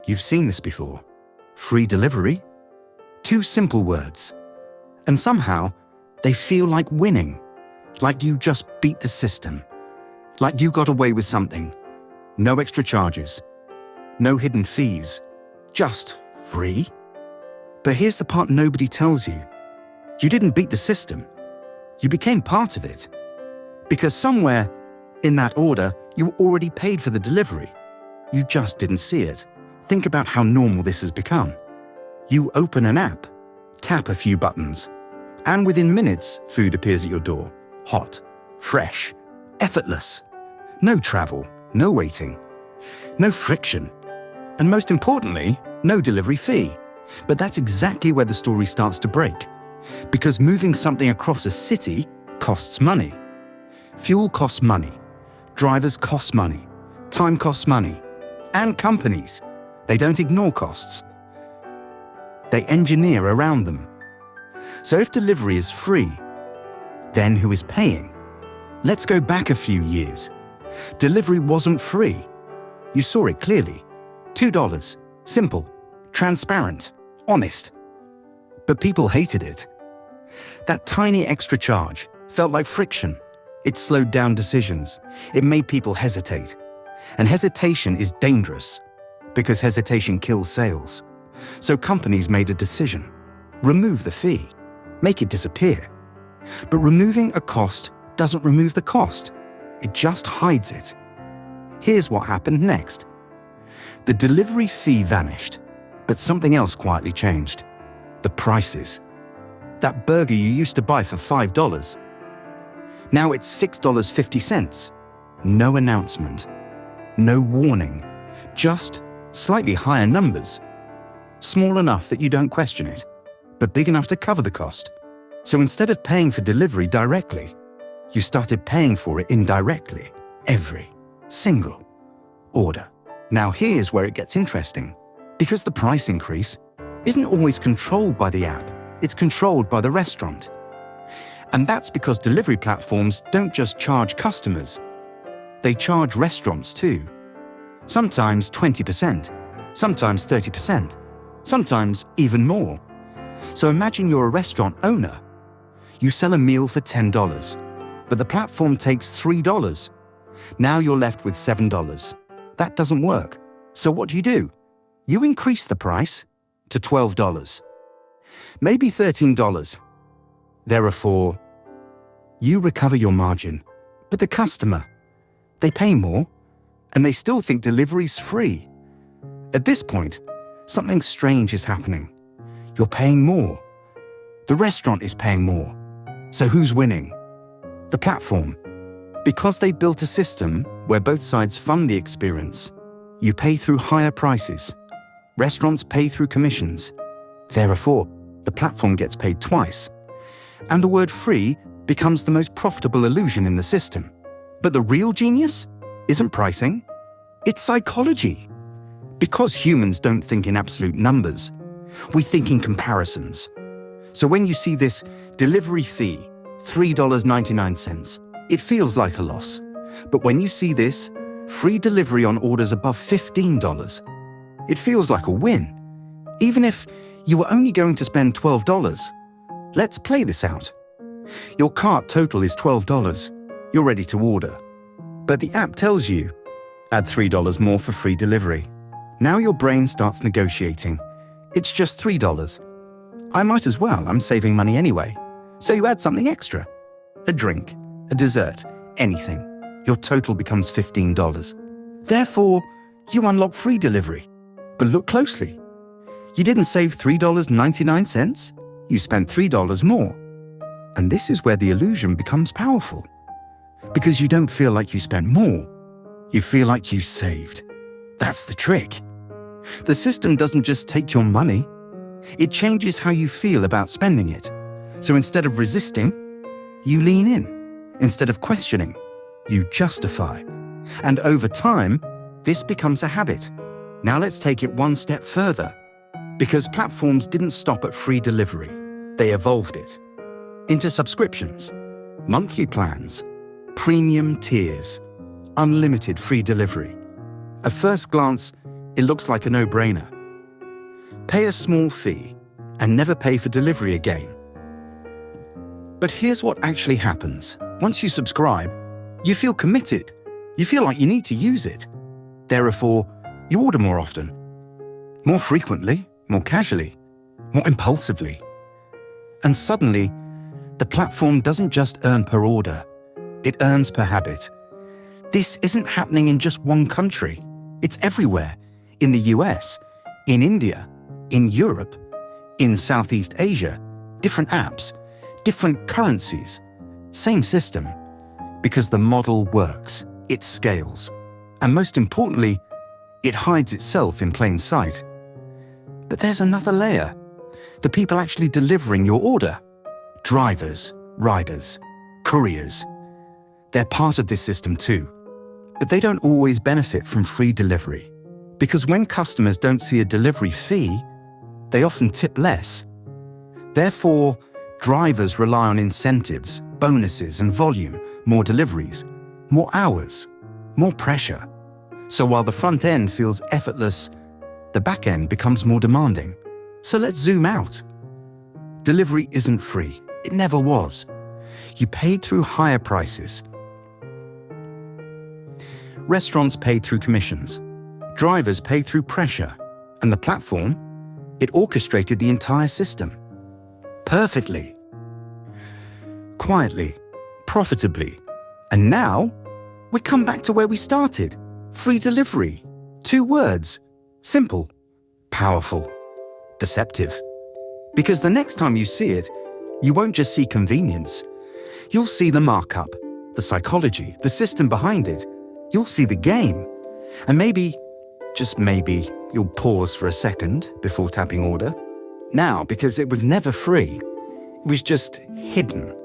You've seen this before. Free delivery? Two simple words. And somehow, they feel like winning. Like you just beat the system. Like you got away with something. No extra charges. No hidden fees. Just free. But here's the part nobody tells you. You didn't beat the system. You became part of it. Because somewhere in that order, you already paid for the delivery. You just didn't see it. Think about how normal this has become. You open an app, tap a few buttons, and within minutes, food appears at your door. Hot, fresh, effortless. No travel, no waiting, no friction, and most importantly, no delivery fee. But that's exactly where the story starts to break. Because moving something across a city costs money. Fuel costs money. Drivers cost money. Time costs money. And companies, they don't ignore costs. They engineer around them. So if delivery is free, then who is paying? Let's go back a few years. Delivery wasn't free. You saw it clearly. $2. Simple, transparent, honest. But people hated it. That tiny extra charge felt like friction. It slowed down decisions. It made people hesitate. And hesitation is dangerous because hesitation kills sales. So companies made a decision. Remove the fee. Make it disappear. But removing a cost doesn't remove the cost. It just hides it. Here's what happened next. The delivery fee vanished, but something else quietly changed. The prices. That burger you used to buy for $5. Now it's $6.50. No announcement. No warning. Just slightly higher numbers. Small enough that you don't question it, but big enough to cover the cost. So instead of paying for delivery directly, you started paying for it indirectly. Every single order. Now here's where it gets interesting. Because the price increase isn't always controlled by the app, it's controlled by the restaurant. And that's because delivery platforms don't just charge customers, they charge restaurants too. Sometimes 20%, sometimes 30%, sometimes even more. So imagine you're a restaurant owner. You sell a meal for $10, but the platform takes $3. Now you're left with $7. That doesn't work. So what do? You increase the price to $12. Maybe $13. Therefore, you recover your margin, but the customer, they pay more, and they still think delivery's free. At this point, something strange is happening. You're paying more. The restaurant is paying more. So who's winning? The platform. Because they built a system where both sides fund the experience. You pay through higher prices. Restaurants pay through commissions. Therefore, the platform gets paid twice. And the word free becomes the most profitable illusion in the system. But the real genius isn't pricing, it's psychology. Because humans don't think in absolute numbers, we think in comparisons. So when you see this delivery fee, $3.99, it feels like a loss. But when you see this free delivery on orders above $15, it feels like a win. Even if you were only going to spend $12. Let's play this out. Your cart total is $12. You're ready to order. But the app tells you, add $3 more for free delivery. Now your brain starts negotiating. It's just $3. I might as well, I'm saving money anyway. So you add something extra. A drink, a dessert, anything. Your total becomes $15. Therefore, you unlock free delivery. But look closely. You didn't save $3.99. You spent $3 more. And this is where the illusion becomes powerful. Because you don't feel like you spent more. You feel like you saved. That's the trick. The system doesn't just take your money. It changes how you feel about spending it. So instead of resisting, you lean in. Instead of questioning, you justify. And over time, this becomes a habit. Now let's take it one step further. Because platforms didn't stop at free delivery. They evolved it into subscriptions, monthly plans, premium tiers, unlimited free delivery. At first glance, it looks like a no-brainer. Pay a small fee and never pay for delivery again. But here's what actually happens. Once you subscribe, you feel committed. You feel like you need to use it. Therefore, you order more often, more frequently, more casually, more impulsively. And suddenly, the platform doesn't just earn per order, it earns per habit. This isn't happening in just one country. It's everywhere. In the US, in India, in Europe, in Southeast Asia, different apps, different currencies, same system. Because the model works, it scales. And most importantly, it hides itself in plain sight. But there's another layer. The people actually delivering your order. Drivers, riders, couriers. They're part of this system too. But they don't always benefit from free delivery. Because when customers don't see a delivery fee, they often tip less. Therefore, drivers rely on incentives, bonuses and volume, more deliveries, more hours, more pressure. So while the front end feels effortless, the back end becomes more demanding. So let's zoom out. Delivery isn't free. It never was. You paid through higher prices. Restaurants paid through commissions. Drivers paid through pressure. And the platform, it orchestrated the entire system. Perfectly. Quietly. Profitably. And now, we come back to where we started. Free delivery. 2 words. Simple. Powerful. Deceptive. Because the next time you see it, you won't just see convenience. You'll see the markup, the psychology, the system behind it. You'll see the game. And maybe, just maybe, you'll pause for a second before tapping order. Now, because it was never free. It was just hidden.